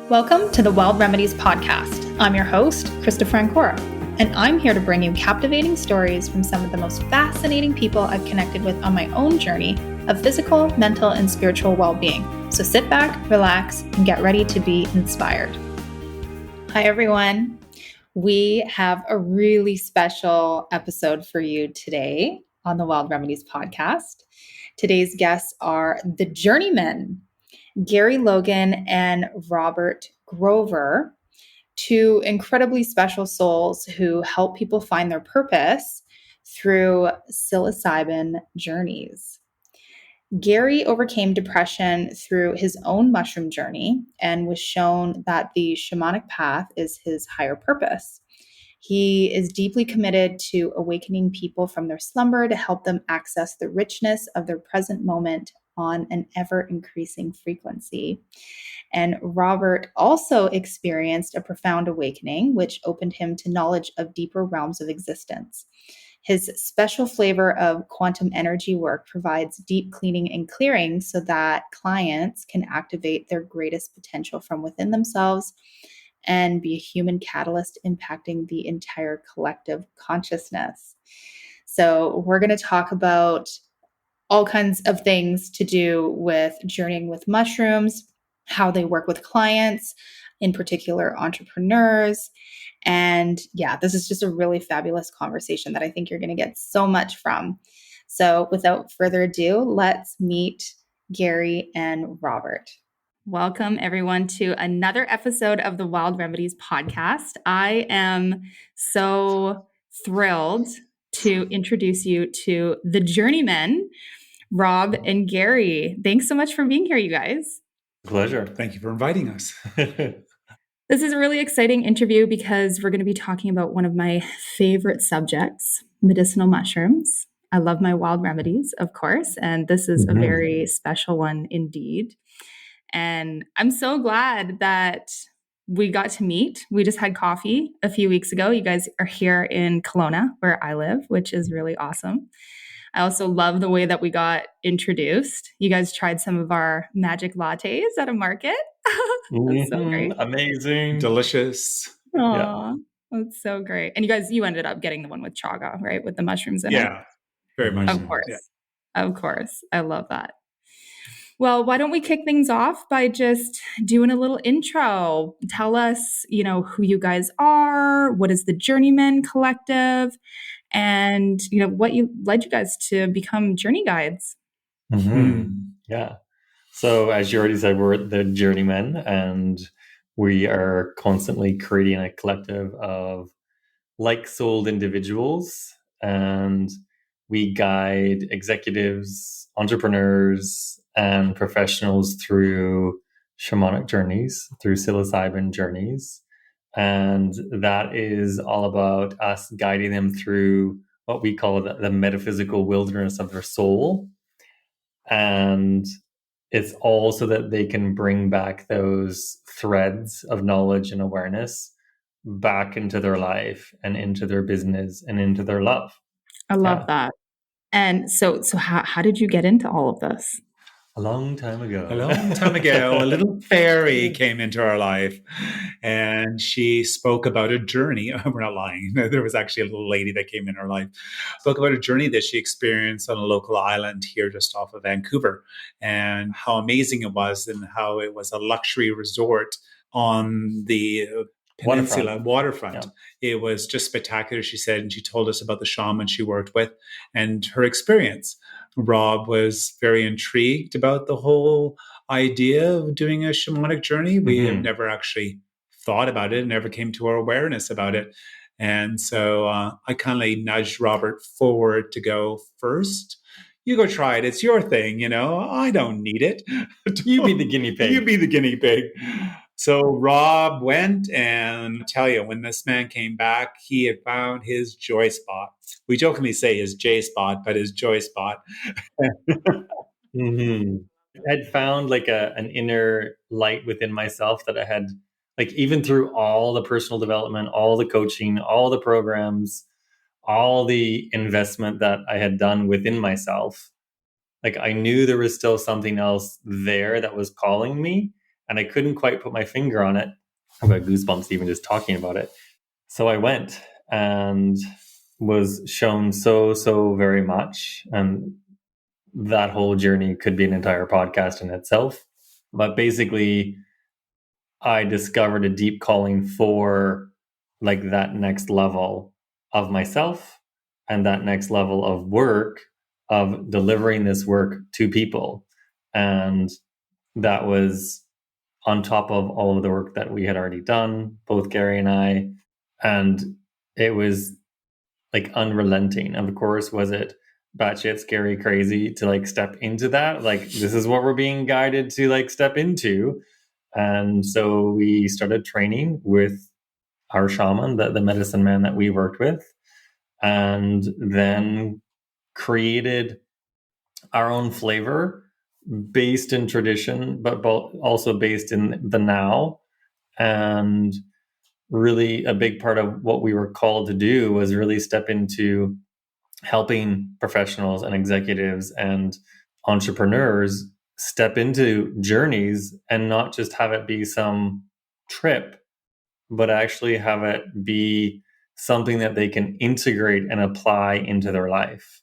Welcome to the Wild Remedies podcast. I'm your host, Krista Francora, and I'm here to bring you captivating stories from some of the most fascinating people I've connected with on my own journey of physical, mental, and spiritual well-being. So sit back, relax, and get ready to be inspired. Hi, everyone. We have a really special episode for you today on the Wild Remedies podcast. Today's guests are the Journeymen, Gary Logan and Robert Grover, two incredibly special souls who help people find their purpose through psilocybin journeys. Gary overcame depression through his own mushroom journey and was shown that the shamanic path is his higher purpose. He is deeply committed to awakening people from their slumber to help them access the richness of their present moment on an ever-increasing frequency. And Robert also experienced a profound awakening, which opened him to knowledge of deeper realms of existence. His special flavor of quantum energy work provides deep cleaning and clearing so that clients can activate their greatest potential from within themselves and be a human catalyst impacting the entire collective consciousness. So we're going to talk about all kinds of things to do with journeying with mushrooms, how they work with clients, in particular entrepreneurs. And yeah, this is just a really fabulous conversation that I think you're going to get so much from. So without further ado, let's meet Gary and Robert. Welcome, everyone, to another episode of the Wild Remedies podcast. I am so thrilled to introduce you to the Journeymen, Rob and Gary. Thanks so much for being here, you guys. Pleasure. Thank you for inviting us. This is a really exciting interview because we're going to be talking about one of my favorite subjects, medicinal mushrooms. I love my wild remedies, of course, and this is a very special one indeed. And I'm so glad that we got to meet. We just had coffee a few weeks ago. You guys are here in Kelowna, where I live, which is really awesome. I also love the way that we got introduced. You guys tried some of our magic lattes at a market. That's so great. Amazing. Delicious. Aww, that's so great. And you ended up getting the one with chaga, right? With the mushrooms in it. Yeah, very much. Of course. Yeah. Of course. I love that. Well, why don't we kick things off by just doing a little intro? Tell us, who you guys are, what is the Journeymen Collective, and, what led you guys to become journey guides. Yeah. So as you already said, we're the Journeymen, and we are constantly creating a collective of like-souled individuals, and we guide executives, entrepreneurs, and professionals through shamanic journeys, through psilocybin journeys. And that is all about us guiding them through what we call the metaphysical wilderness of their soul. And it's all so that they can bring back those threads of knowledge and awareness back into their life and into their business and into their love. I love that. And so how did you get into all of this? A long time ago, a little fairy came into our life, and she spoke about a journey. We're not lying. There was actually a little lady that came in our life, spoke about a journey that she experienced on a local island here just off of Vancouver, and how amazing it was, and how it was a luxury resort on the peninsula waterfront. Yeah. It was just spectacular, she said, and she told us about the shaman she worked with and her experience. Rob was very intrigued about the whole idea of doing a shamanic journey. We have never actually thought about it, never came to our awareness about it. And so I kind of nudged Robert forward to go first. You go try it. It's your thing, I don't need it. You be the guinea pig. You be the guinea pig. So Rob went, and I tell you, when this man came back, he had found his joy spot. We jokingly say his J spot, but his joy spot. I'd found like an inner light within myself that I had, like, even through all the personal development, all the coaching, all the programs, all the investment that I had done within myself. Like, I knew there was still something else there that was calling me. and I couldn't quite put my finger on it. I've got goosebumps even just talking about it. So I went and was shown so very much. And that whole journey could be an entire podcast in itself. But basically, I discovered a deep calling for like that next level of myself and that next level of work, of delivering this work to people. And that was on top of all of the work that we had already done, both Gary and I. And it was like unrelenting. Of course, was it batshit scary crazy to like step into that? Like, this is what we're being guided to like step into. And so we started training with our shaman, the medicine man that we worked with, and then created our own flavor based in tradition, but also based in the now. And really a big part of what we were called to do was really step into helping professionals and executives and entrepreneurs step into journeys and not just have it be some trip, but actually have it be something that they can integrate and apply into their life.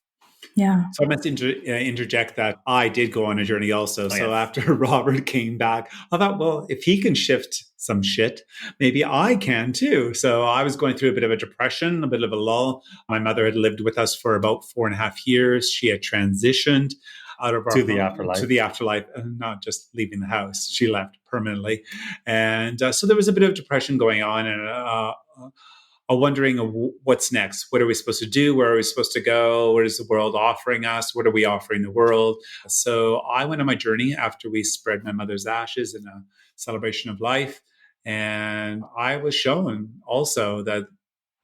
Yeah. So I must interject that I did go on a journey also. So after Robert came back, I thought, well, if he can shift some shit, maybe I can too. So I was going through a bit of a depression, a bit of a lull. My mother had lived with us for about 4.5 years. She had transitioned out of our to the afterlife, not just leaving the house. She left permanently. And so there was a bit of depression going on, and wondering what's next. What are we supposed to do? Where are we supposed to go? What is the world offering us? What are we offering the world? So I went on my journey after we spread my mother's ashes in a celebration of life. And I was shown also that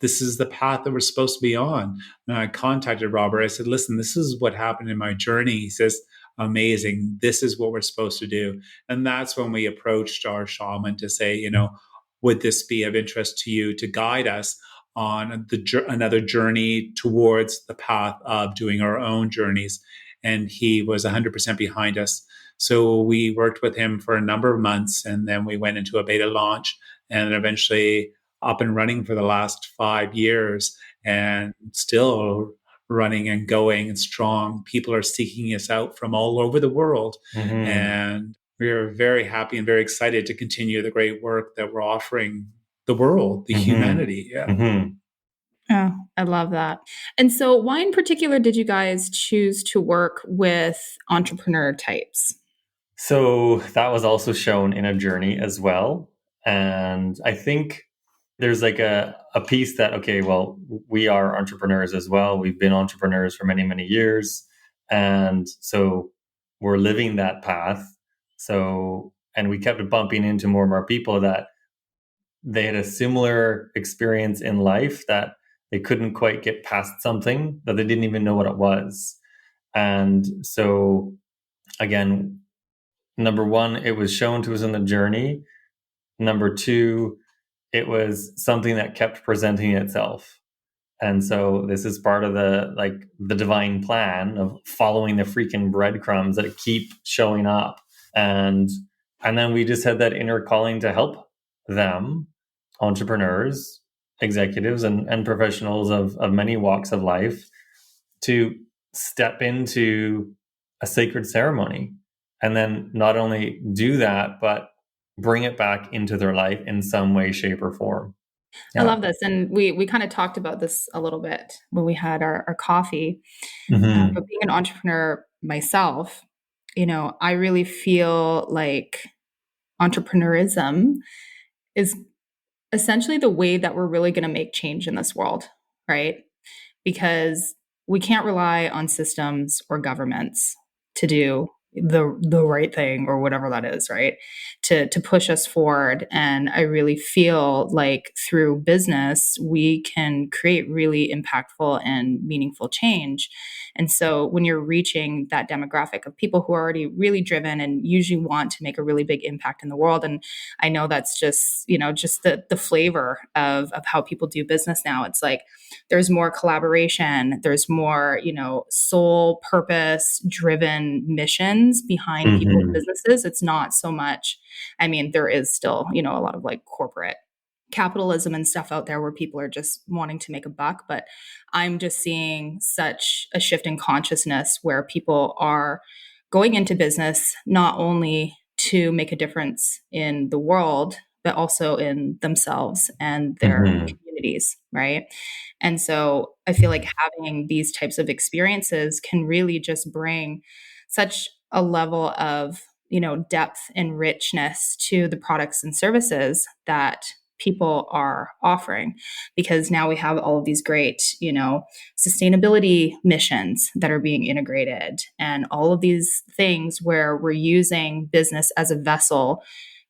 this is the path that we're supposed to be on. And I contacted Robert. I said, listen, this is what happened in my journey. He says, amazing. This is what we're supposed to do. And that's when we approached our shaman to say, would this be of interest to you to guide us on another journey towards the path of doing our own journeys? And he was 100% behind us. So we worked with him for a number of months, and then we went into a beta launch, and eventually up and running for the last 5 years, and still running and going and strong. People are seeking us out from all over the world. Mm-hmm. And we are very happy and very excited to continue the great work that we're offering the world, the humanity. Yeah. Mm-hmm. Oh, I love that. And so why in particular did you guys choose to work with entrepreneur types? So that was also shown in a journey as well. And I think there's like a piece that, okay, well, we are entrepreneurs as well. We've been entrepreneurs for many, many years. And so we're living that path. So, and we kept bumping into more and more people that they had a similar experience in life, that they couldn't quite get past something, that they didn't even know what it was. And so again, number one, it was shown to us in the journey. Number two, it was something that kept presenting itself. And so this is part of the divine plan of following the freaking breadcrumbs that keep showing up. And then we just had that inner calling to help them, entrepreneurs, executives, and professionals of many walks of life, to step into a sacred ceremony. And then not only do that, but bring it back into their life in some way, shape, or form. Yeah. I love this. And we kind of talked about this a little bit when we had our coffee. Mm-hmm. But being an entrepreneur myself, I really feel like entrepreneurism is essentially the way that we're really going to make change in this world, right? Because we can't rely on systems or governments to do the right thing, or whatever that is, right? To push us forward. And I really feel like through business, we can create really impactful and meaningful change. And so when you're reaching that demographic of people who are already really driven and usually want to make a really big impact in the world, and I know that's just, just the flavor of how people do business now. It's like there's more collaboration, there's more, soul purpose driven missions minds behind people's businesses. It's not so much, I mean, there is still, a lot of like corporate capitalism and stuff out there where people are just wanting to make a buck. But I'm just seeing such a shift in consciousness where people are going into business not only to make a difference in the world, but also in themselves and their communities, right? And so I feel like having these types of experiences can really just bring such a level of, depth and richness to the products and services that people are offering, because now we have all of these great, sustainability missions that are being integrated, and all of these things where we're using business as a vessel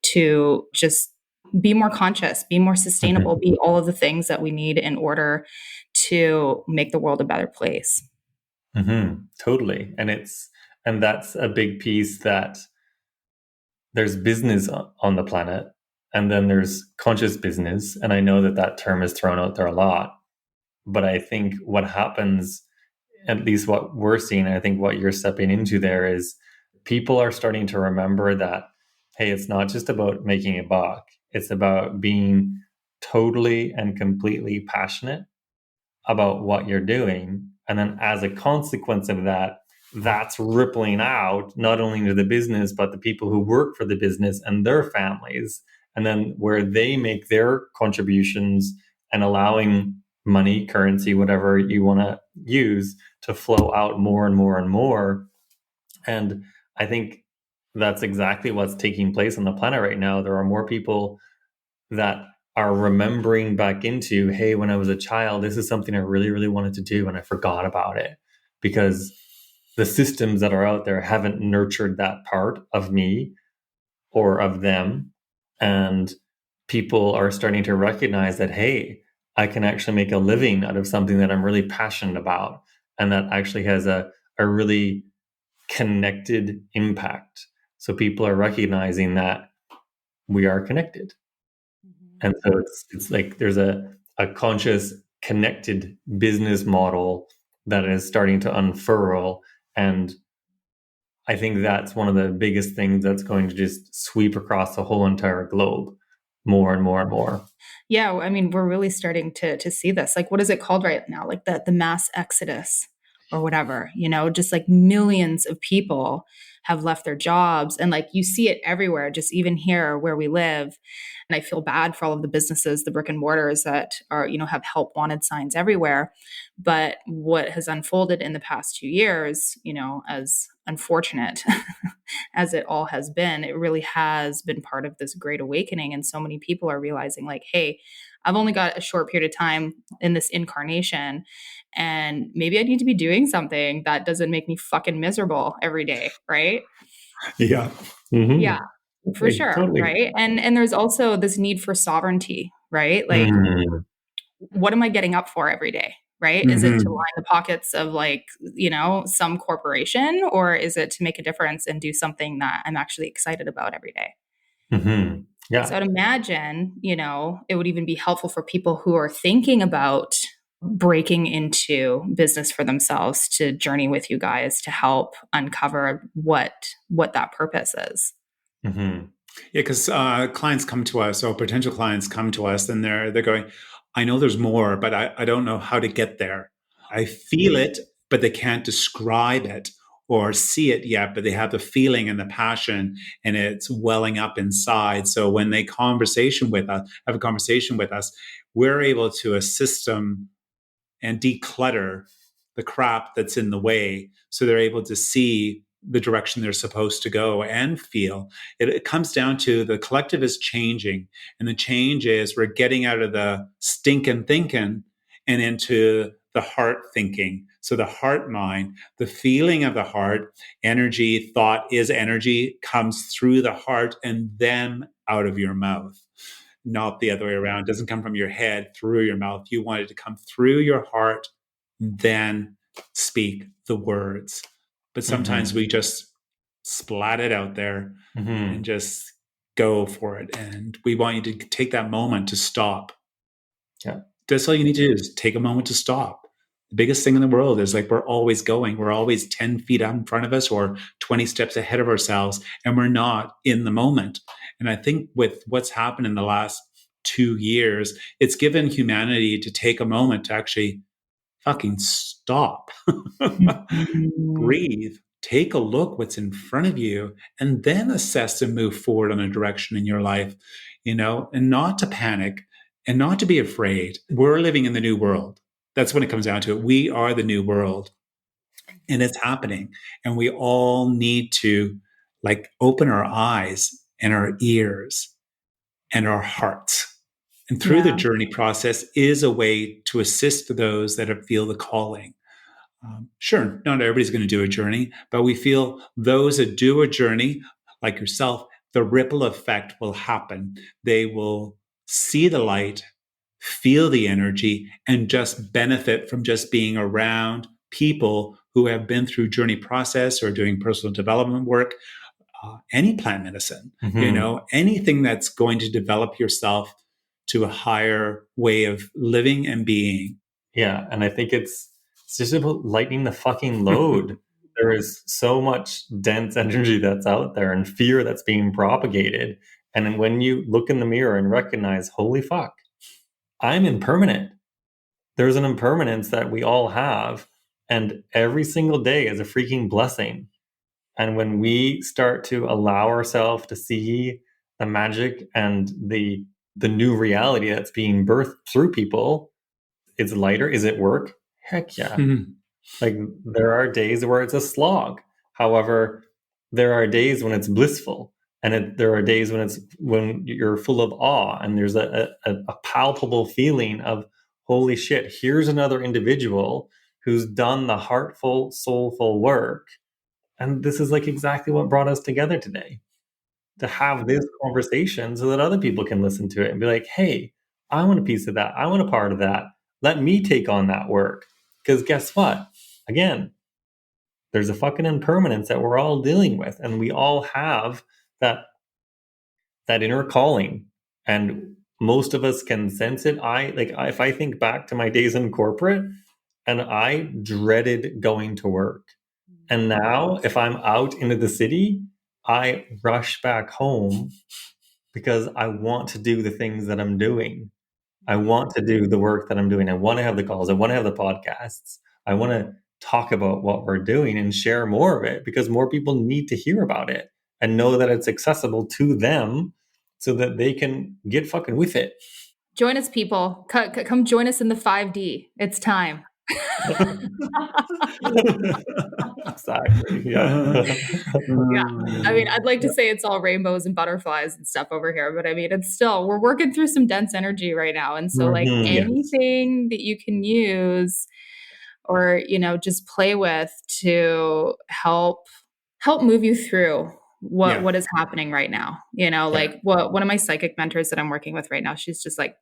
to just be more conscious, be more sustainable, be all of the things that we need in order to make the world a better place. Totally. And that's a big piece, that there's business on the planet, and then there's conscious business. And I know that term is thrown out there a lot, but I think what happens, at least what we're seeing, and I think what you're stepping into there, is people are starting to remember that, hey, it's not just about making a buck. It's about being totally and completely passionate about what you're doing. And then as a consequence of that, that's rippling out not only into the business, but the people who work for the business and their families. And then where they make their contributions and allowing money, currency, whatever you want to use, to flow out more and more and more. And I think that's exactly what's taking place on the planet right now. There are more people that are remembering back into, hey, when I was a child, this is something I really, really wanted to do, and I forgot about it because the systems that are out there haven't nurtured that part of me or of them. And people are starting to recognize that, hey, I can actually make a living out of something that I'm really passionate about, and that actually has a really connected impact. So people are recognizing that we are connected. And so it's like there's a conscious, connected business model that is starting to unfurl. And I think that's one of the biggest things that's going to just sweep across the whole entire globe more and more and more. Yeah, I mean, we're really starting to see this. Like, what is it called right now? Like the mass exodus or whatever, just like millions of people have left their jobs, and like you see it everywhere, just even here where we live. And I feel bad for all of the businesses, the brick and mortars that are, have help wanted signs everywhere. But what has unfolded in the past 2 years, as unfortunate as it all has been, it really has been part of this great awakening. And so many people are realizing like, hey, I've only got a short period of time in this incarnation, and maybe I need to be doing something that doesn't make me fucking miserable every day. Right. Yeah. Yeah, for sure. Totally. Right. And there's also this need for sovereignty, right? Like, what am I getting up for every day? Right? Is it to line the pockets of like, some corporation, or is it to make a difference and do something that I'm actually excited about every day? Yeah. So I'd imagine, it would even be helpful for people who are thinking about breaking into business for themselves to journey with you guys to help uncover what that purpose is. Yeah, because clients come to us, or potential clients come to us, and they're going, I know there's more, but I don't know how to get there. I feel it, but they can't describe it or see it yet, but they have the feeling and the passion, and it's welling up inside. So when they have a conversation with us, we're able to assist them and declutter the crap that's in the way, so they're able to see the direction they're supposed to go and feel. It comes down to the collective is changing, and the change is we're getting out of the stinking thinking and into the heart thinking. So the heart mind, the feeling of the heart, energy, thought is energy, comes through the heart and then out of your mouth. Not the other way around. It doesn't come from your head through your mouth. You want it to come through your heart, then speak the words. But sometimes we just splat it out there and just go for it. And we want you to take that moment to stop. Yeah. That's all you need to do, is take a moment to stop. The biggest thing in the world is like we're always going. We're always 10 feet out in front of us or 20 steps ahead of ourselves, and we're not in the moment. And I think with what's happened in the last 2 years, it's given humanity to take a moment to actually fucking stop, breathe, take a look what's in front of you, and then assess and move forward on a direction in your life, and not to panic and not to be afraid. We're living in the new world. That's when it comes down to it. We are the new world, and it's happening. And we all need to like open our eyes and our ears and our hearts. And through the journey process is a way to assist those that feel the calling. Sure, not everybody's going to do a journey, but we feel those that do a journey, like yourself, the ripple effect will happen. They will see the light, feel the energy, and just benefit from just being around people who have been through journey process or doing personal development work, any plant medicine, anything that's going to develop yourself to a higher way of living and being. Yeah, and I think it's just about lightening the fucking load. There is so much dense energy that's out there and fear that's being propagated. And when you look in the mirror and recognize, holy fuck, I'm impermanent. There's an impermanence that we all have. And every single day is a freaking blessing. And when we start to allow ourselves to see the magic and the new reality that's being birthed through people, it's lighter. Is it work? Heck yeah. Mm-hmm. Like there are days where it's a slog. However, there are days when it's blissful, and there are days when you're full of awe, and there's a palpable feeling of holy shit. Here's another individual who's done the heartful, soulful work, and this is like exactly what brought us together today, to have this conversation so that other people can listen to it and be like, hey, I want a piece of that. I want a part of that. Let me take on that work. Because guess what? Again, there's a fucking impermanence that we're all dealing with. And we all have that inner calling. And most of us can sense it. If I think back to my days in corporate, and I dreaded going to work. And now if I'm out into the city, I rush back home because I want to do the things that I'm doing. I want to do the work that I'm doing. I want to have the calls. I want to have the podcasts. I want to talk about what we're doing and share more of it, because more people need to hear about it and know that it's accessible to them so that they can get fucking with it. Join us, people. Come join us in the 5D. It's time. Exactly. Yeah. Yeah. I mean, I'd like to say it's all rainbows and butterflies and stuff over here, but I mean, it's still, we're working through some dense energy right now. And so like anything that you can use or, just play with to help move you through what is happening right now. Like one of my psychic mentors that I'm working with right now, she's just like,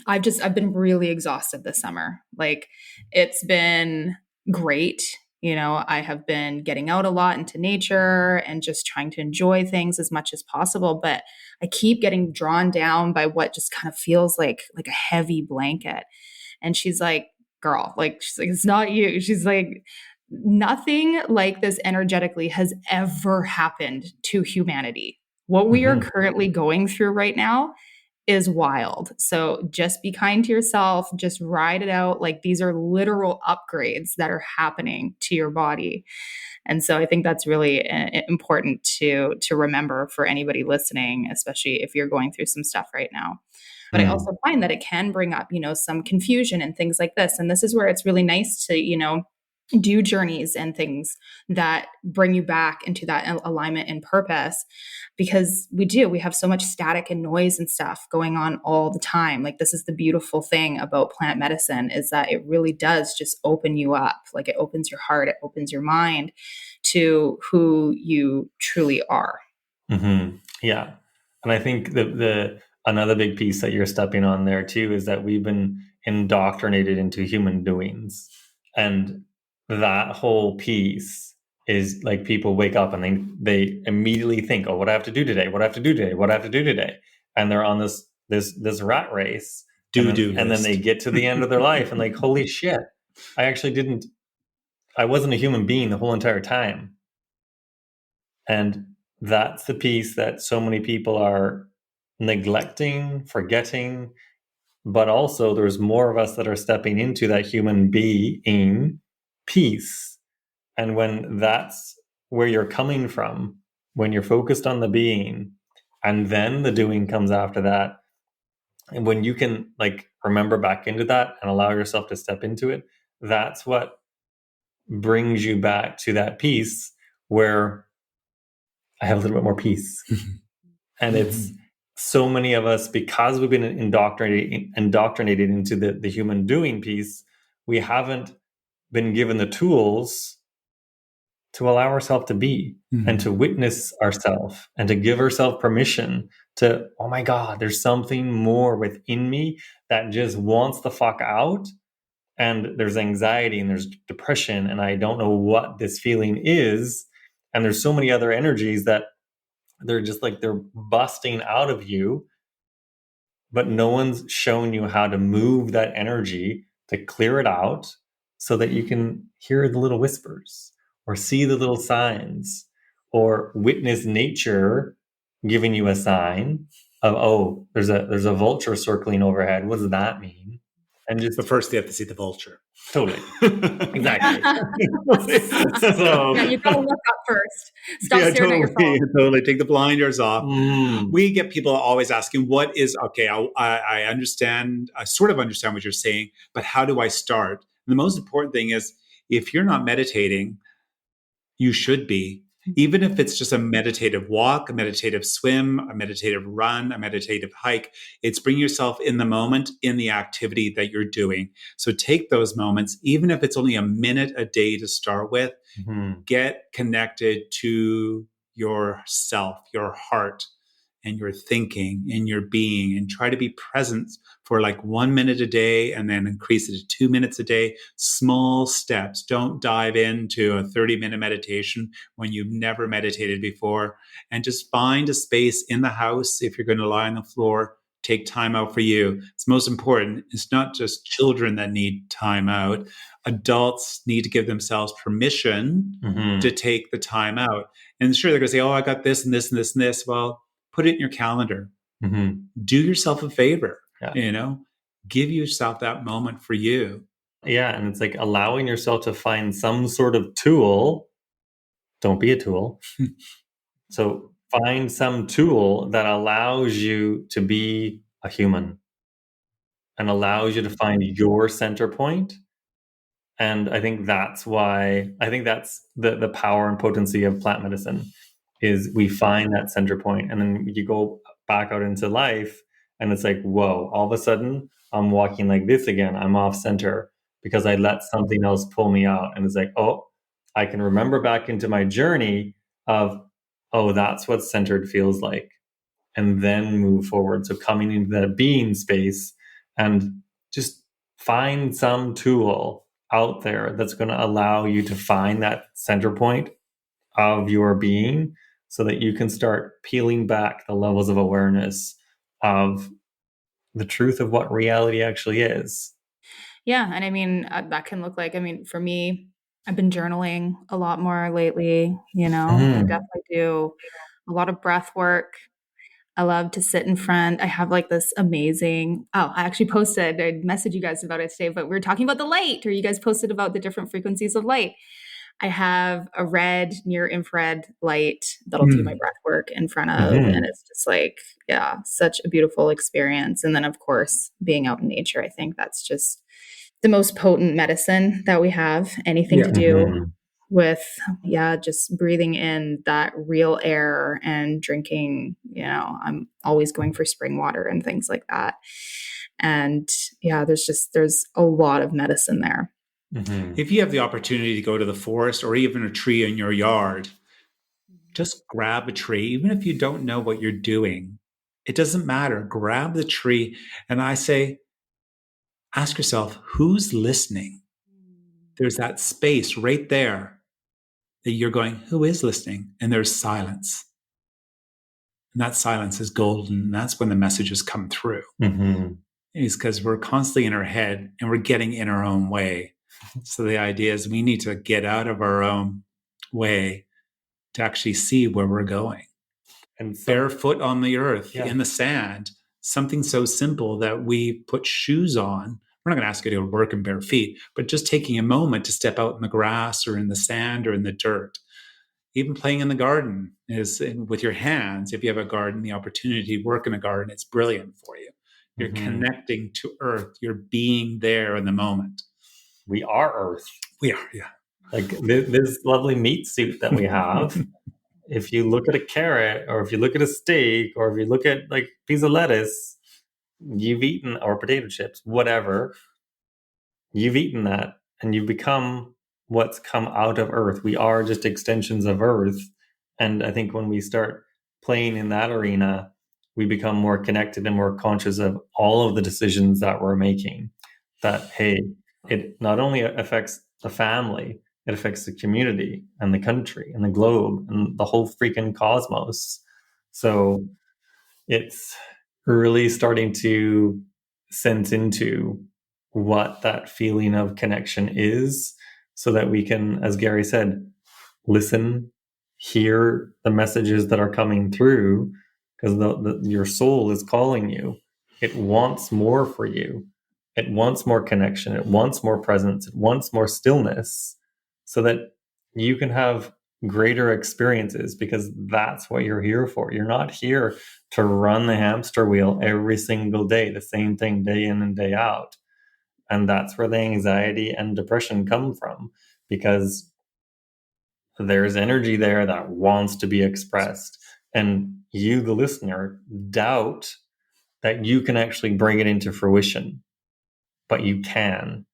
I've been really exhausted this summer. Like it's been great. I have been getting out a lot into nature and just trying to enjoy things as much as possible. But I keep getting drawn down by what just kind of feels like a heavy blanket. And she's like, girl, it's not you. She's like, nothing like this energetically has ever happened to humanity. What we are currently going through right now is wild. So just be kind to yourself, just ride it out. Like these are literal upgrades that are happening to your body. And so I think that's really important to remember for anybody listening, especially if you're going through some stuff right now. But I also find that it can bring up, some confusion and things like this. And this is where it's really nice to, do journeys and things that bring you back into that alignment and purpose, because we have so much static and noise and stuff going on all the time. Like this is the beautiful thing about plant medicine, is that it really does just open you up. Like it opens your heart, it opens your mind to who you truly are. Mm-hmm. Yeah. And I think the another big piece that you're stepping on there too is that we've been indoctrinated into human doings. And that whole piece is like people wake up and they immediately think, oh, what do I have to do today? What do I have to do today? What do I have to do today? And they're on this rat race. And then they get to the end of their life and like, holy shit, I wasn't a human being the whole entire time. And that's the piece that so many people are neglecting, forgetting. But also, there's more of us that are stepping into that human being piece. And when that's where you're coming from, when you're focused on the being, and then the doing comes after that, and when you can like remember back into that and allow yourself to step into it, that's what brings you back to that piece where I have a little bit more peace. And it's so many of us, because we've been indoctrinated into the human doing piece, we haven't been given the tools to allow ourselves to be and to witness ourselves and to give ourselves permission to, oh my God, there's something more within me that just wants the fuck out. And there's anxiety and there's depression, and I don't know what this feeling is. And there's so many other energies that they're just like they're busting out of you, but no one's shown you how to move that energy to clear it out so that you can hear the little whispers or see the little signs or witness nature giving you a sign of, oh, there's a vulture circling overhead. What does that mean? And just But first, you have to see the vulture. Totally. Exactly. So yeah, you gotta look up first. Stop staring at your phone. Totally. Take the blinders off. We get people always asking, what is, okay, I understand, I sort of understand what you're saying, but how do I start? And the most important thing is, if you're not meditating, you should be. Even if it's just a meditative walk, a meditative swim, a meditative run, a meditative hike, it's bring yourself in the moment in the activity that you're doing. So take those moments, even if it's only a minute a day to start with, get connected to yourself, your heart, and your thinking and your being, and try to be present for like 1 minute a day and then increase it to 2 minutes a day. Small steps. Don't dive into a 30-minute meditation when you've never meditated before. And just find a space in the house. If you're going to lie on the floor, take time out for you. It's most important. It's not just children that need time out. Adults need to give themselves permission to take the time out. And sure, they're going to say, oh, I got this and this and this and this. Well, put it in your calendar. Do yourself a favor, give yourself that moment for you. Yeah. And it's like allowing yourself to find some sort of tool. Don't be a tool. So find some tool that allows you to be a human and allows you to find your center point. And I think that's the power and potency of plant medicine is we find that center point, and then you go back out into life and it's like, whoa, all of a sudden I'm walking like this again. I'm off center because I let something else pull me out. And it's like, oh, I can remember back into my journey of, oh, that's what centered feels like. And then move forward. So coming into that being space and just find some tool out there that's going to allow you to find that center point of your being so that you can start peeling back the levels of awareness of the truth of what reality actually is. Yeah. And I mean, that can look like, for me, I've been journaling a lot more lately, I definitely do a lot of breath work. I love to sit in front. I have like this amazing, I actually posted, I messaged you guys about it today, but we were talking about the light, or you guys posted about the different frequencies of light. I have a red near infrared light that'll do my breath work in front of, and it's just like, yeah, such a beautiful experience. And then of course, being out in nature, I think that's just the most potent medicine that we have. Anything to do with, just breathing in that real air and drinking, I'm always going for spring water and things like that. And there's a lot of medicine there. If you have the opportunity to go to the forest or even a tree in your yard, just grab a tree, even if you don't know what you're doing. It doesn't matter. Grab the tree. And I say, ask yourself, who's listening? There's that space right there that you're going, who is listening? And there's silence. And that silence is golden. And that's when the messages come through. Is because we're constantly in our head and we're getting in our own way. So the idea is we need to get out of our own way to actually see where we're going. And so, Barefoot on the earth, yeah. in the sand, something so simple that we put shoes on. We're not going to ask you to work in bare feet, but just taking a moment to step out in the grass or in the sand or in the dirt. Even playing in the garden is with your hands. If you have a garden, the opportunity to work in a garden, it's brilliant for you. You're connecting to earth. You're being there in the moment. We are earth. We are, yeah. Like this lovely meat suit that we have. If you look at a carrot, or if you look at a steak, or if you look at like a piece of lettuce, you've eaten, or potato chips, whatever, you've eaten that and you've become what's come out of earth. We are just extensions of earth. And I think when we start playing in that arena, we become more connected and more conscious of all of the decisions that we're making. That, hey, it not only affects the family, it affects the community and the country and the globe and the whole freaking cosmos. So it's really starting to sense into what that feeling of connection is, so that we can, as Gary said, listen, hear the messages that are coming through, because your soul is calling you. It wants more for you. It wants more connection. It wants more presence. It wants more stillness, so that you can have greater experiences, because that's what you're here for. You're not here to run the hamster wheel every single day, the same thing day in and day out. And that's where the anxiety and depression come from, because there's energy there that wants to be expressed. And you, the listener, doubt that you can actually bring it into fruition, but you can.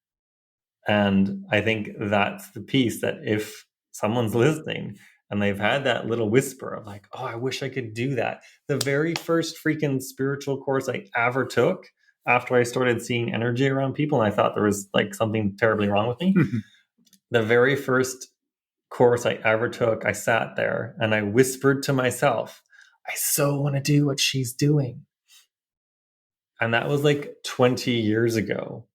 And I think that's the piece, that if someone's listening and they've had that little whisper of like, oh, I wish I could do that. The very first freaking spiritual course I ever took, after I started seeing energy around people and I thought there was like something terribly wrong with me, the very first course I ever took, I sat there and I whispered to myself, I so want to do what she's doing. And that was like 20 years ago.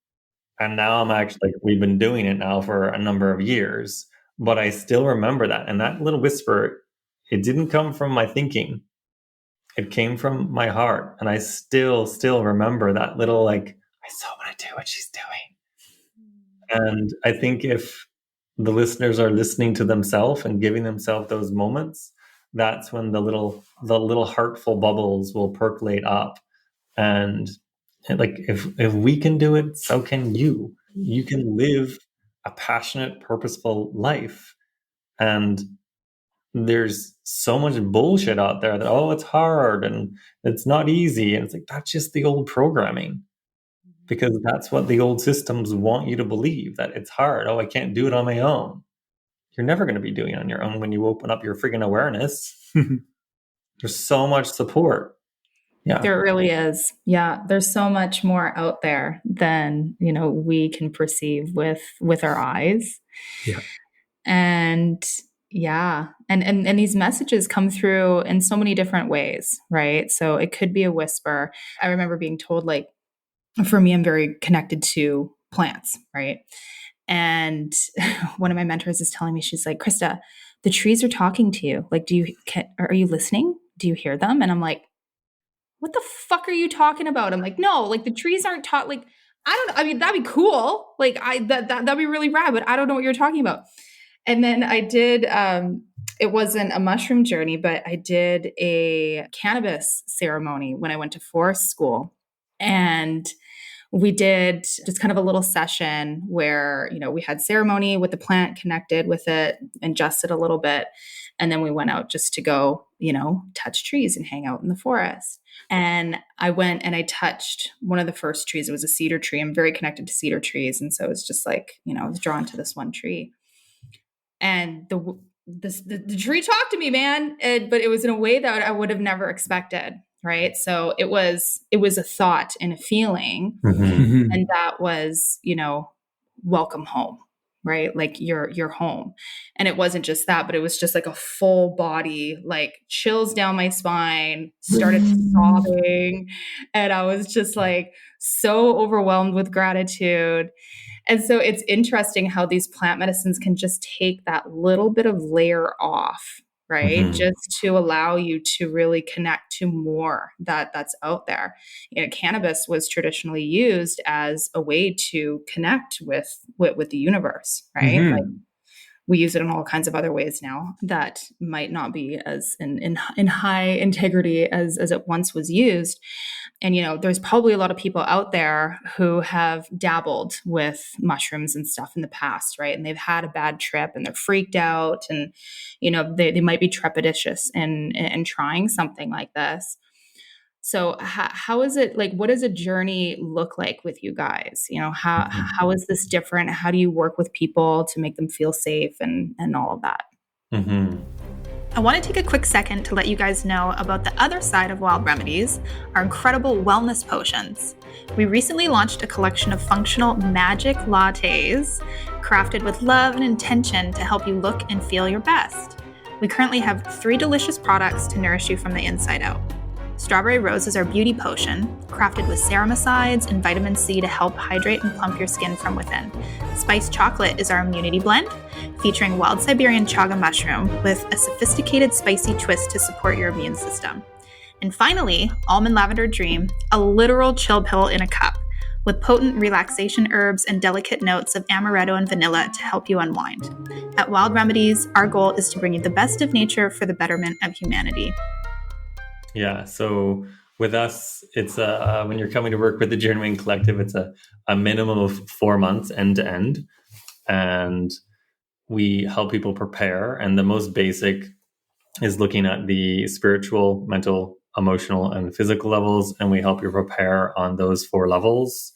And now I'm actually, like, we've been doing it now for a number of years, but I still remember that. And that little whisper, it didn't come from my thinking. It came from my heart. And I still remember that little, like, I so want to do what she's doing. And I think if the listeners are listening to themselves and giving themselves those moments, that's when the little heartful bubbles will percolate up. And like, if we can do it, so can you. You can live a passionate, purposeful life. And there's so much bullshit out there that, oh, it's hard and it's not easy. And it's like, that's just the old programming, because that's what the old systems want you to believe, that it's hard. Oh, I can't do it on my own. You're never going to be doing it on your own when you open up your friggin' awareness. There's so much support. Yeah. There really is. Yeah. There's so much more out there than, we can perceive with our eyes. Yeah. And yeah. And these messages come through in so many different ways, right? So it could be a whisper. I remember being told, like, for me, I'm very connected to plants, right? And one of my mentors is telling me, she's like, Krista, the trees are talking to you. Like, are you listening? Do you hear them? And I'm like, what the fuck are you talking about? I'm like, no, like, the trees aren't like, I mean, that'd be cool. Like, that'd be really rad, but I don't know what you're talking about. And then I did, it wasn't a mushroom journey, but I did a cannabis ceremony when I went to forest school. And we did just kind of a little session where, we had ceremony with the plant, connected with it, ingested a little bit. And then we went out just to go, touch trees and hang out in the forest. And I went and I touched one of the first trees. It was a cedar tree. I'm very connected to cedar trees. And so it's just like, I was drawn to this one tree. And the tree talked to me, man. But it was in a way that I would have never expected. Right. So it was a thought and a feeling. Mm-hmm. And that was, welcome home. Right. Like, you're home. And it wasn't just that, but it was just like a full body, like, chills down my spine, started sobbing. And I was just like so overwhelmed with gratitude. And so it's interesting how these plant medicines can just take that little bit of layer off, right? Mm-hmm. Just to allow you to really connect to more that's out there. Cannabis was traditionally used as a way to connect with the universe, right? Mm-hmm. Like we use it in all kinds of other ways now that might not be as in high integrity as it once was used. And, there's probably a lot of people out there who have dabbled with mushrooms and stuff in the past, right? And they've had a bad trip and they're freaked out and, they might be trepidatious in trying something like this. So how is it, like, what does a journey look like with you guys? How is this different? How do you work with people to make them feel safe and all of that? Mm-hmm. I want to take a quick second to let you guys know about the other side of Wild Remedies, our incredible wellness potions. We recently launched a collection of functional magic lattes crafted with love and intention to help you look and feel your best. We currently have 3 delicious products to nourish you from the inside out. Strawberry Rose is our beauty potion, crafted with ceramicides and vitamin C to help hydrate and plump your skin from within. Spiced Chocolate is our immunity blend, featuring wild Siberian chaga mushroom with a sophisticated spicy twist to support your immune system. And finally, Almond Lavender Dream, a literal chill pill in a cup, with potent relaxation herbs and delicate notes of amaretto and vanilla to help you unwind. At Wild Remedies, our goal is to bring you the best of nature for the betterment of humanity. Yeah. So with us, it's when you're coming to work with the Journeymen Collective, it's a minimum of 4 months end to end. And we help people prepare. And the most basic is looking at the spiritual, mental, emotional, and physical levels. And we help you prepare on those 4 levels.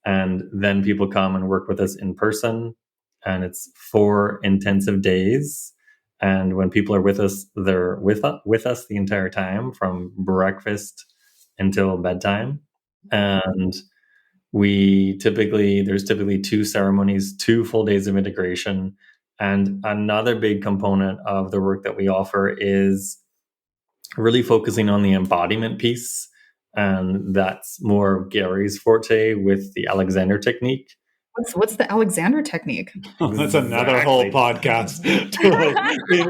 And then people come and work with us in person. And it's 4 intensive days. And when people are with us, they're with us the entire time, from breakfast until bedtime. And there's typically 2 ceremonies, 2 full days of integration. And another big component of the work that we offer is really focusing on the embodiment piece. And that's more Gary's forte with the Alexander technique. What's the Alexander technique? That's another whole podcast.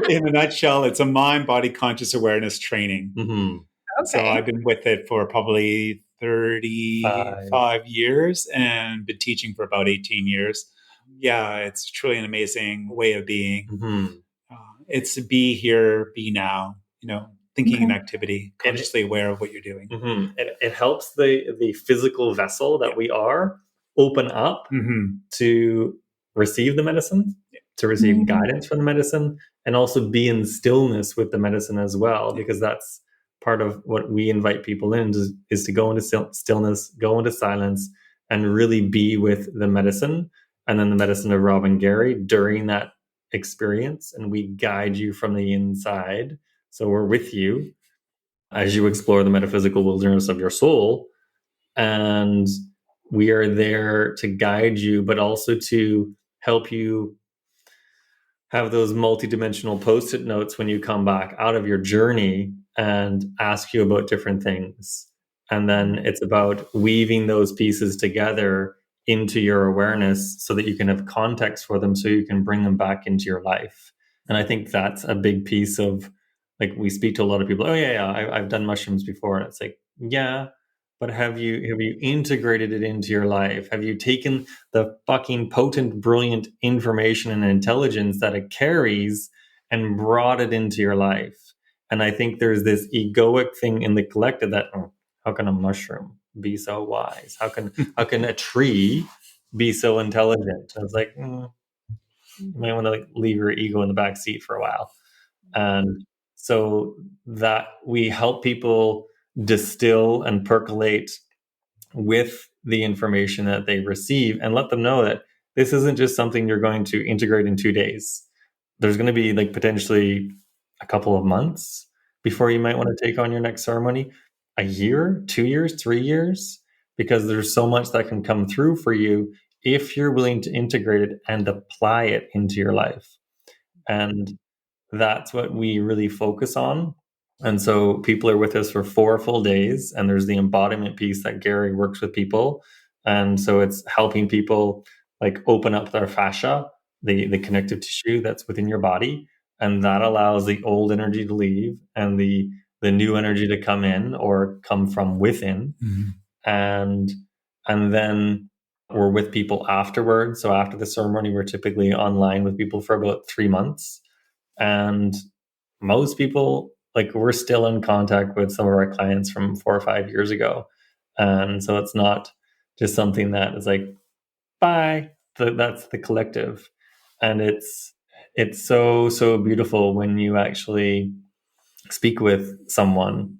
in a nutshell, it's a mind, body, conscious awareness training. Mm-hmm. Okay. So I've been with it for probably 35 years and been teaching for about 18 years. Yeah, it's truly an amazing way of being. Mm-hmm. It's be here, be now, thinking and activity, consciously aware of what you're doing. Mm-hmm. It helps the physical vessel that we are open up to receive the medicine, to receive guidance from the medicine, and also be in stillness with the medicine as well, because that's part of what we invite people in is to go into stillness, go into silence, and really be with the medicine, and then the medicine of Rob and Gary during that experience. And we guide you from the inside. So we're with you as you explore the metaphysical wilderness of your soul. And we are there to guide you, but also to help you have those multidimensional Post-it notes when you come back out of your journey and ask you about different things. And then it's about weaving those pieces together into your awareness so that you can have context for them, so you can bring them back into your life. And I think that's a big piece of, like, we speak to a lot of people, I've done mushrooms before. And it's like, yeah, but have you integrated it into your life? Have you taken the fucking potent, brilliant information and intelligence that it carries and brought it into your life? And I think there's this egoic thing in the collective that, how can a mushroom be so wise? How can a tree be so intelligent? I was like, you might want to leave your ego in the back seat for a while. And so that we help people distill and percolate with the information that they receive, and let them know that this isn't just something you're going to integrate in 2 days. There's going to be potentially a couple of months before you might want to take on your next ceremony, a year, 2 years, 3 years, because there's so much that can come through for you if you're willing to integrate it and apply it into your life. And that's what we really focus on. And so people are with us for 4 full days, and there's the embodiment piece that Gary works with people. And so it's helping people like open up their fascia, the connective tissue that's within your body, and that allows the old energy to leave and the new energy to come in or come from within. And then we're with people afterwards. So after the ceremony, we're typically online with people for about 3 months. And most people, like, we're still in contact with some of our clients from 4 or 5 years ago. And so it's not just something that is like, bye. That's the collective. And it's so beautiful when you actually speak with someone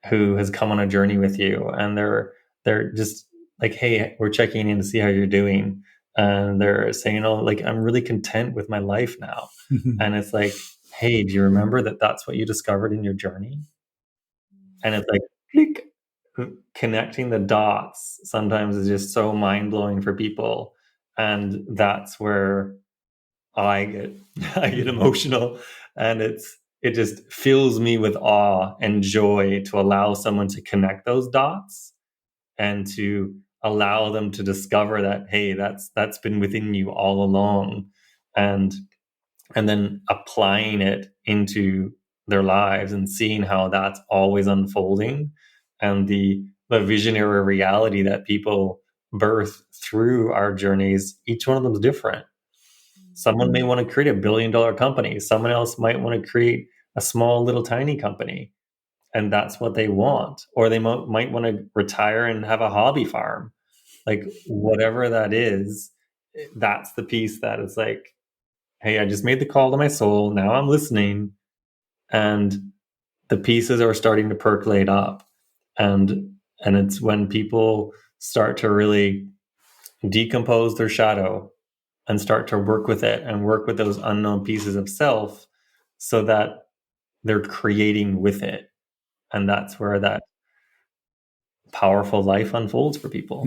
who has come on a journey with you, and they're just like, hey, we're checking in to see how you're doing, and they're saying, oh, like, I'm really content with my life now. And it's like, hey, do you remember that that's what you discovered in your journey? And it's like, click. Connecting the dots sometimes is just so mind-blowing for people, and that's where I get emotional, and it just fills me with awe and joy to allow someone to connect those dots and to allow them to discover that, hey, that's been within you all along, and then applying it into their lives and seeing how that's always unfolding, and the visionary reality that people birth through our journeys. Each one of them is different. Someone may want to create $1 billion company. Someone else might want to create a small little tiny company, and that's what they want. Or they might want to retire and have a hobby farm. Like, whatever that is, that's the piece that is like, hey, I just made the call to my soul. Now I'm listening, and the pieces are starting to percolate up. And it's when people start to really decompose their shadow and start to work with it and work with those unknown pieces of self, so that they're creating with it. And that's where that powerful life unfolds for people.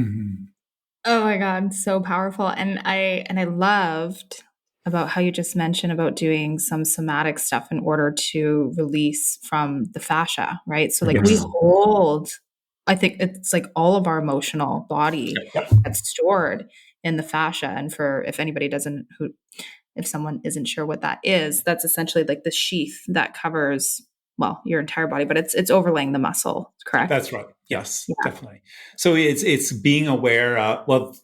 Oh my God, so powerful. And I loved about how you just mentioned about doing some somatic stuff in order to release from the fascia, right? So like we hold, I think it's like all of our emotional body that's stored in the fascia. And for, if anybody doesn't, if someone isn't sure what that is, that's essentially like the sheath that covers, well, your entire body, but it's overlaying the muscle, correct? That's right. Yes, definitely. So it's being aware. Well,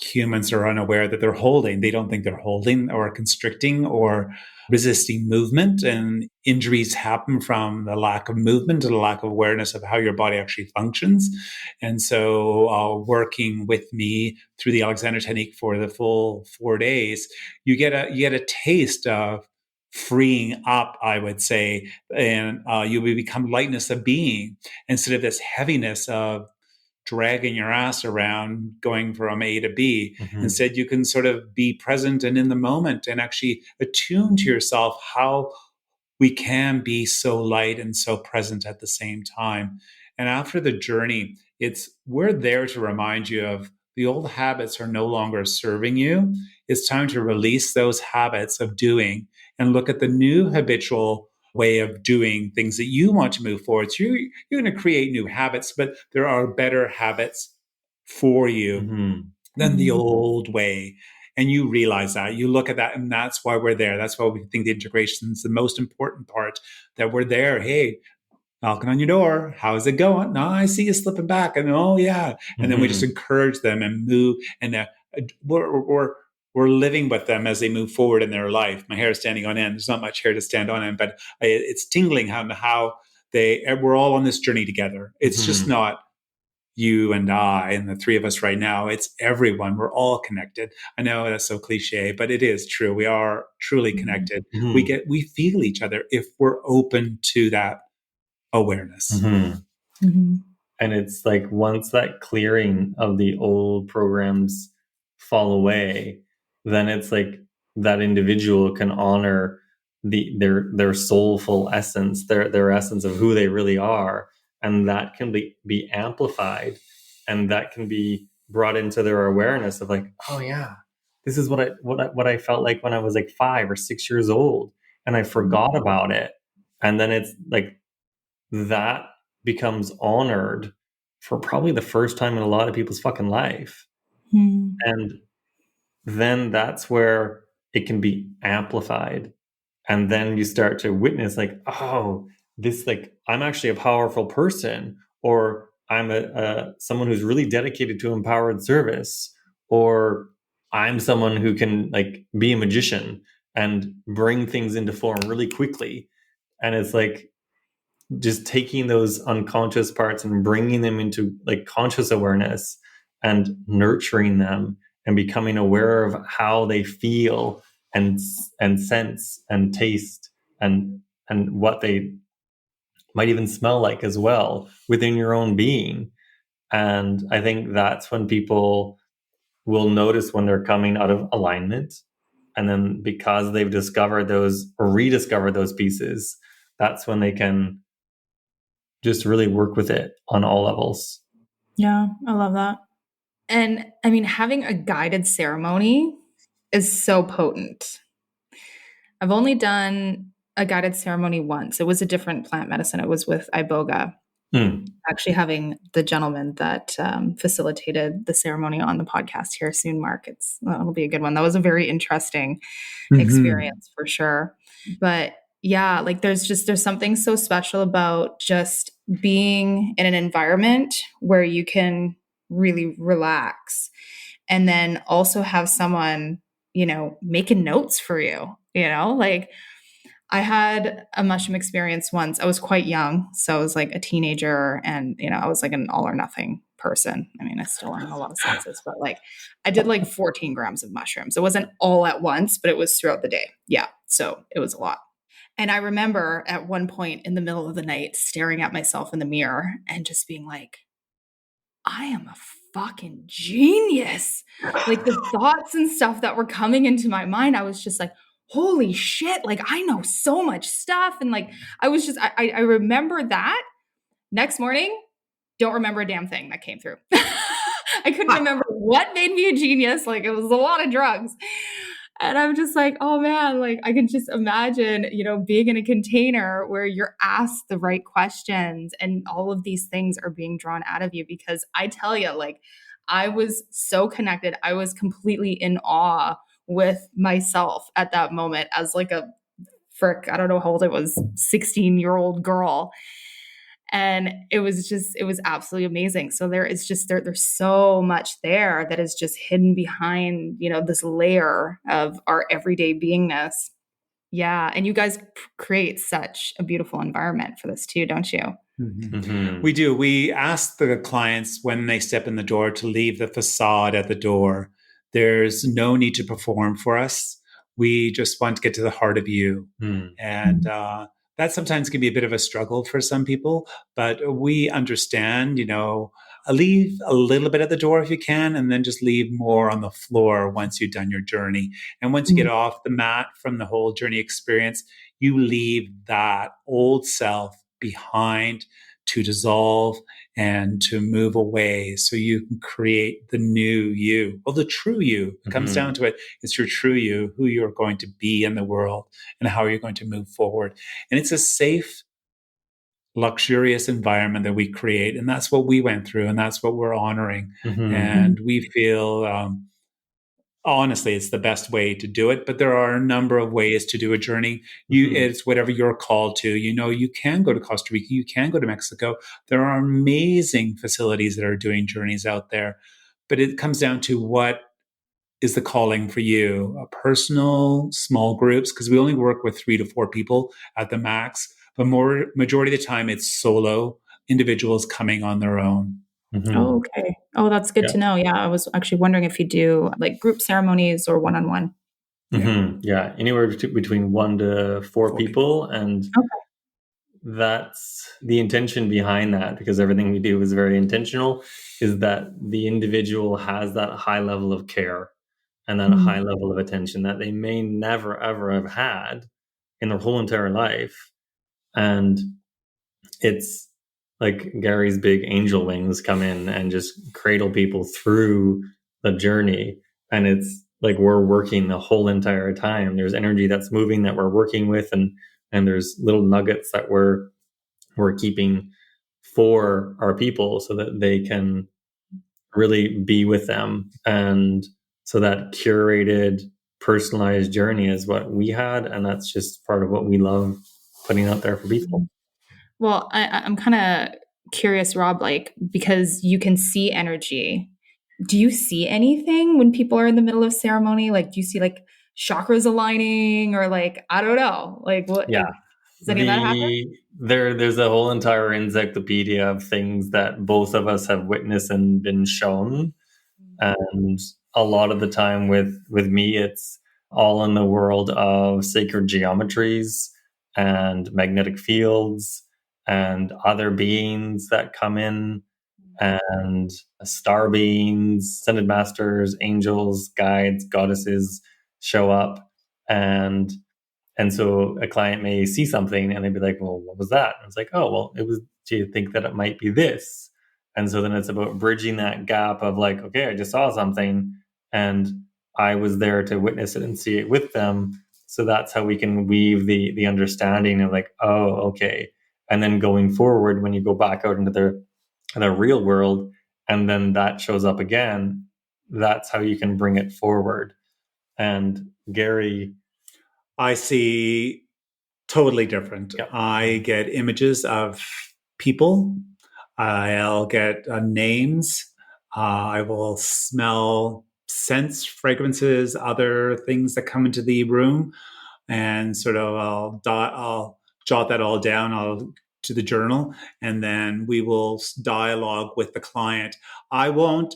humans are unaware that they're holding. They don't think they're holding or constricting or resisting movement. And injuries happen from the lack of movement and the lack of awareness of how your body actually functions. And so working with me through the Alexander technique for the full 4 days, you get a taste of freeing up, I would say, and you will become lightness of being instead of this heaviness of dragging your ass around going from A to B. Instead, you can sort of be present and in the moment and actually attune to yourself how we can be so light and so present at the same time. And after the journey, we're there to remind you of the old habits are no longer serving you. It's time to release those habits of doing and look at the new habitual way of doing things that you want to move forward. So you're going to create new habits, but there are better habits for you than the old way. And you realize that. You look at that, and that's why we're there. That's why we think the integration is the most important part, that we're there. Hey, knocking on your door. How's it going? No, I see you slipping back. And oh, yeah. And then we just encourage them and move. And we're living with them as they move forward in their life. My hair is standing on end. There's not much hair to stand on end, but it's tingling how we're all on this journey together. It's just not you and I and the three of us right now. It's everyone. We're all connected. I know that's so cliche, but it is true. We are truly connected. We feel each other if we're open to that awareness. And it's like, once that clearing of the old programs fall away, then it's like that individual can honor their soulful essence, their essence of who they really are, and that can be amplified, and that can be brought into their awareness of like, oh yeah, this is what I felt like when I was like 5 or 6 years old, and I forgot about it. And then it's like that becomes honored for probably the first time in a lot of people's fucking life. And then that's where it can be amplified. And then you start to witness like, oh, this, like, I'm actually a powerful person, or I'm someone who's really dedicated to empowered service, or I'm someone who can like be a magician and bring things into form really quickly. And it's like just taking those unconscious parts and bringing them into like conscious awareness and nurturing them and becoming aware of how they feel and sense and taste and what they might even smell like as well within your own being. And I think that's when people will notice when they're coming out of alignment. And then because they've discovered those or rediscovered those pieces, that's when they can just really work with it on all levels. Yeah, I love that. And I mean, having a guided ceremony is so potent. I've only done a guided ceremony once. It was a different plant medicine. It was with iboga. Actually having the gentleman that facilitated the ceremony on the podcast here soon, Mark. It'll be a good one. That was a very interesting experience for sure. But yeah, like there's something so special about just being in an environment where you can really relax and then also have someone, making notes for you, like I had a mushroom experience once. I was quite young. So I was like a teenager and, I was like an all or nothing person. I mean, I still am in a lot of senses, but like I did like 14 grams of mushrooms. It wasn't all at once, but it was throughout the day. Yeah. So it was a lot. And I remember at one point in the middle of the night staring at myself in the mirror and just being like, I am a fucking genius. Like the thoughts and stuff that were coming into my mind, I was just like, holy shit, like I know so much stuff. And like, I was just, I remember that. Next morning, don't remember a damn thing that came through. I couldn't remember what made me a genius. Like it was a lot of drugs. And I'm just like, oh man, like I can just imagine, being in a container where you're asked the right questions and all of these things are being drawn out of you. Because I tell you, like, I was so connected. I was completely in awe with myself at that moment as like I don't know how old I was, 16-year-old girl. And it was absolutely amazing. So there's so much there that is just hidden behind, this layer of our everyday beingness. Yeah. And you guys create such a beautiful environment for this too, don't you? We do. We ask the clients when they step in the door to leave the facade at the door. There's no need to perform for us. We just want to get to the heart of you. And that sometimes can be a bit of a struggle for some people, but we understand, leave a little bit at the door if you can, and then just leave more on the floor once you've done your journey. And once you get off the mat from the whole journey experience, you leave that old self behind to dissolve and to move away so you can create the new you. Well, the true you, it comes down to it. It's your true you, who you're going to be in the world and how you're going to move forward. And it's a safe, luxurious environment that we create. And that's what we went through. And that's what we're honoring. And we feel, honestly, it's the best way to do it, but there are a number of ways to do a journey. It's whatever you're called to. You can go to Costa Rica, you can go to Mexico. There are amazing facilities that are doing journeys out there, but it comes down to what is the calling for you. Personal, small groups, because we only work with 3 to 4 people at the max, but majority of the time it's solo individuals coming on their own. Oh, okay. Oh, that's good to know. Yeah. I was actually wondering if you do like group ceremonies or one-on-one. Yeah. Anywhere between 1 to 4 people. And that's the intention behind that, because everything we do is very intentional, is that the individual has that high level of care and that high level of attention that they may never, ever have had in their whole entire life. And it's like Gary's big angel wings come in and just cradle people through the journey. And it's like we're working the whole entire time. There's energy that's moving that we're working with, and there's little nuggets that we're keeping for our people so that they can really be with them. And So that curated, personalized journey is what we had, and that's just part of what we love putting out there for people. Well, I'm kind of curious, Rob, like, because you can see energy. Do you see anything when people are in the middle of ceremony? Like, do you see like chakras aligning, or like, I don't know, like what? Yeah. Like, does any of that happen? There's a whole entire encyclopedia of things that both of us have witnessed and been shown. And a lot of the time with me, it's all in the world of sacred geometries and magnetic fields and other beings that come in, and star beings, ascended masters, angels, guides, goddesses show up. And so a client may see something and they'd be like, well, what was that? And it's like, oh, well, it was, do you think that it might be this? And so then it's about bridging that gap of like, okay, I just saw something and I was there to witness it and see it with them. So that's how we can weave the understanding of like, oh, okay. And then going forward, when you go back out into the real world and then that shows up again, that's how you can bring it forward. And Gary, I see totally different. Yep. I get images of people. I'll get names. I will smell scents, fragrances, other things that come into the room, and sort of I'll jot that all down. To the journal, and then we will dialogue with the client. I won't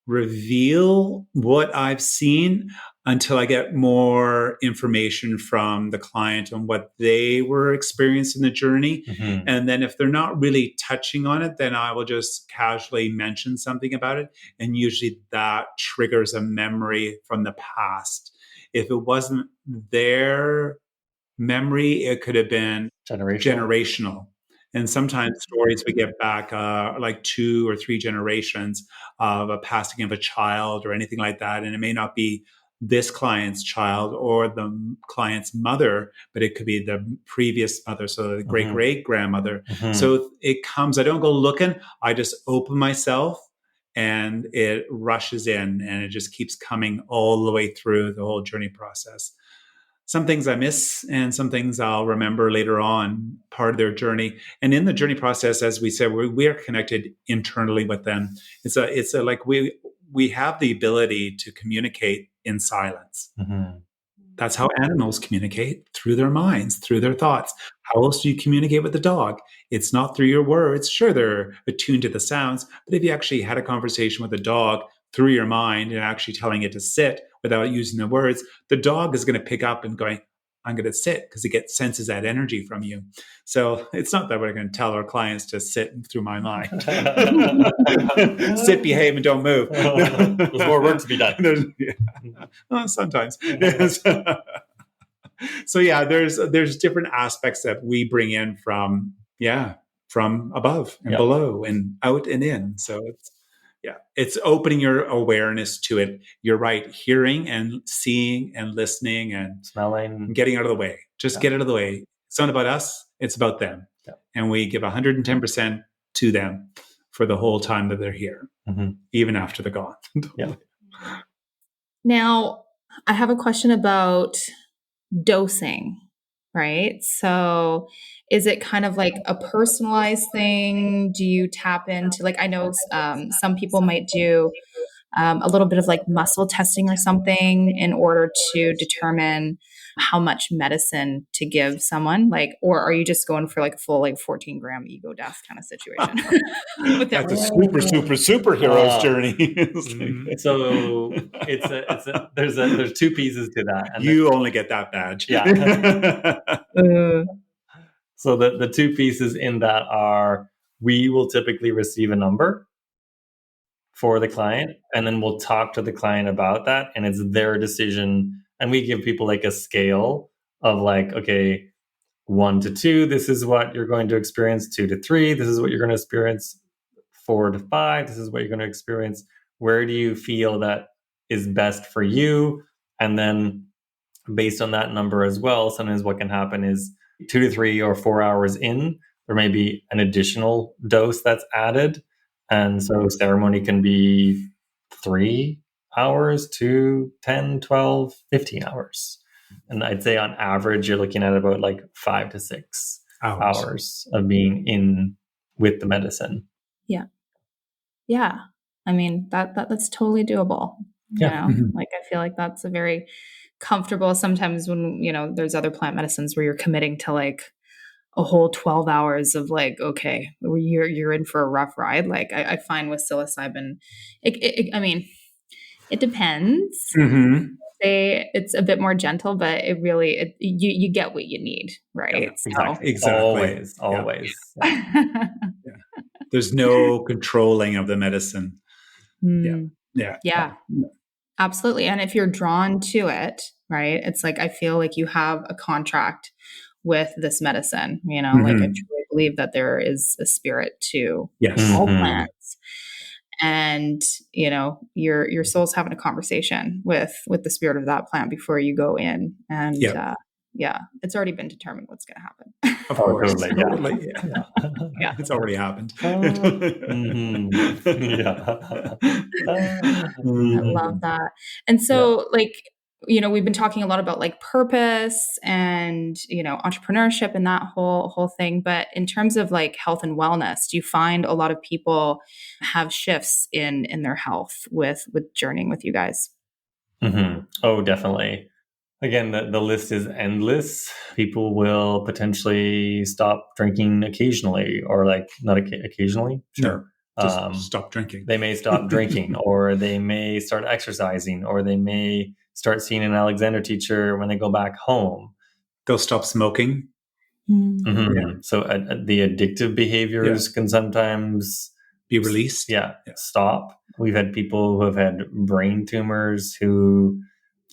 reveal what I've seen until I get more information from the client on what they were experiencing the journey. Mm-hmm. And then if they're not really touching on it, then I will just casually mention something about it. And usually that triggers a memory from the past. If it wasn't their memory, it could have been generational. And sometimes stories we get back like 2 or 3 generations of a passing of a child or anything like that. And it may not be this client's child or the client's mother, but it could be the previous mother, so the great-great-grandmother. Mm-hmm. So it comes, I don't go looking, I just open myself and it rushes in and it just keeps coming all the way through the whole journey process. Some things I miss and some things I'll remember later on, part of their journey. And in the journey process, as we said, we are connected internally with them. It's a like we have the ability to communicate in silence. Mm-hmm. That's how animals communicate, through their minds, through their thoughts. How else do you communicate with a dog? It's not through your words. Sure, they're attuned to the sounds, but if you actually had a conversation with a dog through your mind and actually telling it to sit without using the words, the dog is going to pick up and going, I'm going to sit, because it senses that energy from you. So it's not that we're going to tell our clients to sit through my mind. Sit, behave, and don't move. There's more work to be done. Sometimes. So yeah, there's different aspects that we bring in from above and below and out and in. So it's opening your awareness to it. You're right. Hearing and seeing and listening and smelling, and getting out of the way. Just get out of the way. It's not about us. It's about them. Yeah. And we give 110% to them for the whole time that they're here, even after they're gone. Yeah. Now, I have a question about dosing, right? So is it kind of like a personalized thing? Do you tap into, like, I know some people might do a little bit of like muscle testing or something in order to determine how much medicine to give someone, like, or are you just going for like a full like 14-gram ego death kind of situation? That's a superhero's journey. So there's 2 pieces to that. And you only get that badge. Yeah. So the 2 pieces in that are, we will typically receive a number for the client, and then we'll talk to the client about that, and it's their decision. And we give people like a scale of like, okay, 1 to 2, this is what you're going to experience. 2 to 3, this is what you're going to experience. 4 to 5, this is what you're going to experience. Where do you feel that is best for you? And then based on that number as well, sometimes what can happen is 2 to 3 or 4 hours in, there may be an additional dose that's added. And so ceremony can be 3 hours to 10, 12, 15 hours. And I'd say on average, you're looking at about like 5 to 6 hours of being in with the medicine. Yeah. Yeah. I mean, that's totally doable. You know, like I feel like that's a very comfortable. Sometimes when, you know, there's other plant medicines where you're committing to like a whole 12 hours of like, okay, you're in for a rough ride. Like I find with psilocybin, I mean, it depends. Say it's a bit more gentle, but it really, you get what you need, right? Yeah, exactly. Always. Yeah. There's no controlling of the medicine. Yeah. Absolutely. And if you're drawn to it, right, it's like, I feel like you have a contract with this medicine, you know, like I truly believe that there is a spirit to all plants. And, you know, your soul's having a conversation with the spirit of that plant before you go in. And it's already been determined what's going to happen. Of course. Totally. Yeah. It's already happened. I love that. And so like, you know, we've been talking a lot about like purpose and, you know, entrepreneurship and that whole thing. But in terms of like health and wellness, do you find a lot of people have shifts in their health with journeying with you guys? Oh, definitely. Again, the list is endless. People will potentially stop drinking occasionally, or like not occasionally. Sure. Just stop drinking. They may stop drinking, or they may start exercising, or they may start seeing an Alexander teacher when they go back home. They'll stop smoking. So the addictive behaviors can sometimes be released. Stop. We've had people who have had brain tumors who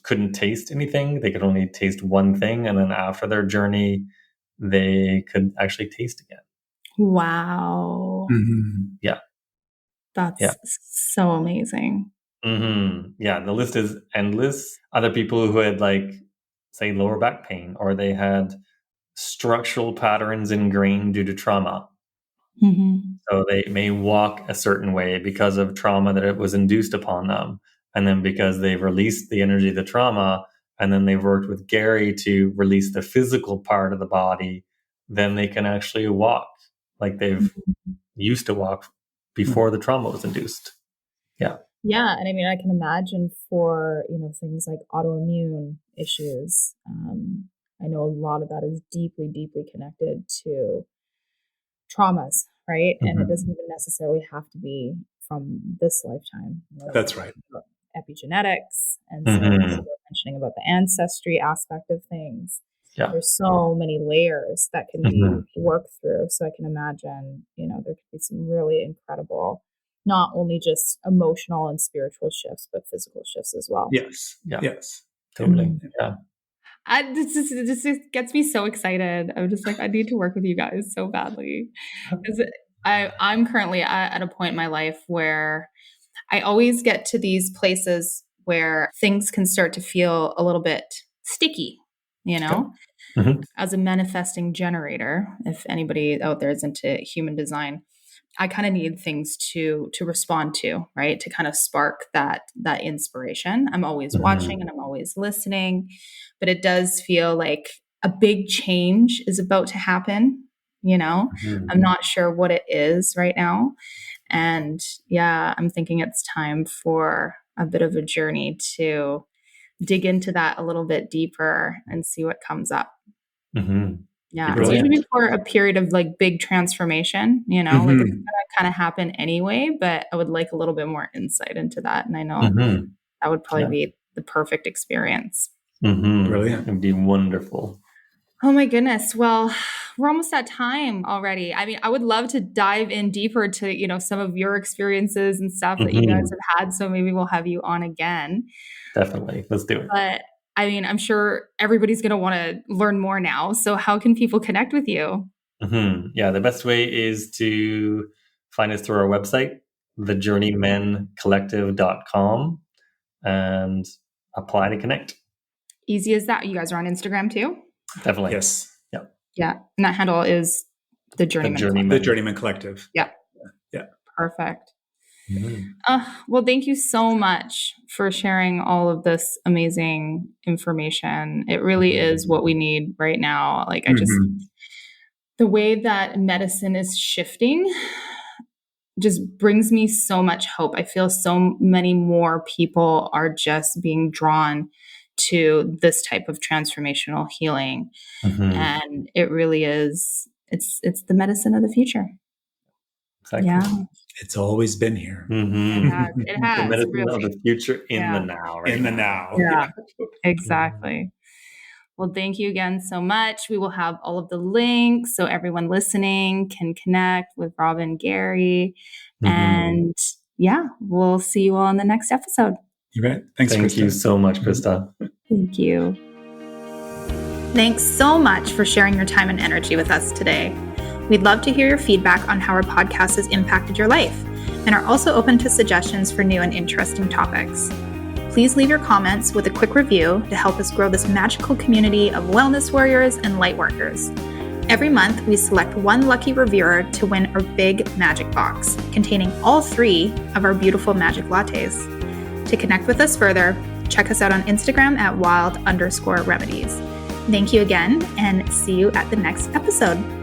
couldn't taste anything. They could only taste one thing. And then after their journey, they could actually taste again. Wow. Yeah. That's so amazing. Yeah. The list is endless. Other people who had like, say, lower back pain, or they had structural patterns ingrained due to trauma. So they may walk a certain way because of trauma that it was induced upon them. And then because they've released the energy of the trauma, and then they've worked with Gary to release the physical part of the body, then they can actually walk like they've used to walk before the trauma was induced. Yeah. Yeah. And I mean, I can imagine for, you know, things like autoimmune issues. I know a lot of that is deeply, deeply connected to traumas, right? And it doesn't even necessarily have to be from this lifetime. You know, that's right. Epigenetics. And so we're mentioning about the ancestry aspect of things. There's so many layers that can be worked through. So I can imagine, you know, there could be some really incredible, not only just emotional and spiritual shifts, but physical shifts as well. Yes. Totally. Yeah. This just gets me so excited. I'm just like, I need to work with you guys so badly. I'm currently at a point in my life where I always get to these places where things can start to feel a little bit sticky, you know, as a manifesting generator. If anybody out there is into human design, I kind of need things to respond to, right? To kind of spark that inspiration. I'm always watching and I'm always listening, but it does feel like a big change is about to happen. You know, I'm not sure what it is right now. And I'm thinking it's time for a bit of a journey to dig into that a little bit deeper and see what comes up. Yeah, it's usually before a period of like big transformation, you know, like it's gonna kind of happen anyway, but I would like a little bit more insight into that. And I know that would probably be the perfect experience. Brilliant. It'd be wonderful. Oh my goodness. Well, we're almost at time already. I mean, I would love to dive in deeper to, you know, some of your experiences and stuff that you guys have had. So maybe we'll have you on again. Definitely. Let's do it. But I mean, I'm sure everybody's going to want to learn more now. So how can people connect with you? Yeah, the best way is to find us through our website, thejourneymencollective.com, and apply to connect. Easy as that. You guys are on Instagram too? Definitely. Yes. Yeah. And that handle is the Journeymen. The Journeymen Collective. Yeah. Yeah. Perfect. Well, thank you so much for sharing all of this amazing information. It really is what we need right now. Like, the way that medicine is shifting just brings me so much hope. I feel so many more people are just being drawn to this type of transformational healing. And it really is, it's the medicine of the future. Exactly. Yeah. It's always been here. It has The medicine really. of the future in the now, right? In the now. Yeah, exactly. Well, thank you again so much. We will have all of the links so everyone listening can connect with Rob and Gary. And yeah, we'll see you all in the next episode. You bet. Thanks, Thank Krista. you so much, Krista. Thank you. Thanks so much for sharing your time and energy with us today. We'd love to hear your feedback on how our podcast has impacted your life and are also open to suggestions for new and interesting topics. Please leave your comments with a quick review to help us grow this magical community of wellness warriors and light workers. Every month, we select one lucky reviewer to win our big magic box containing all 3 of our beautiful magic lattes. To connect with us further, check us out on Instagram at wild_remedies. Thank you again, and see you at the next episode.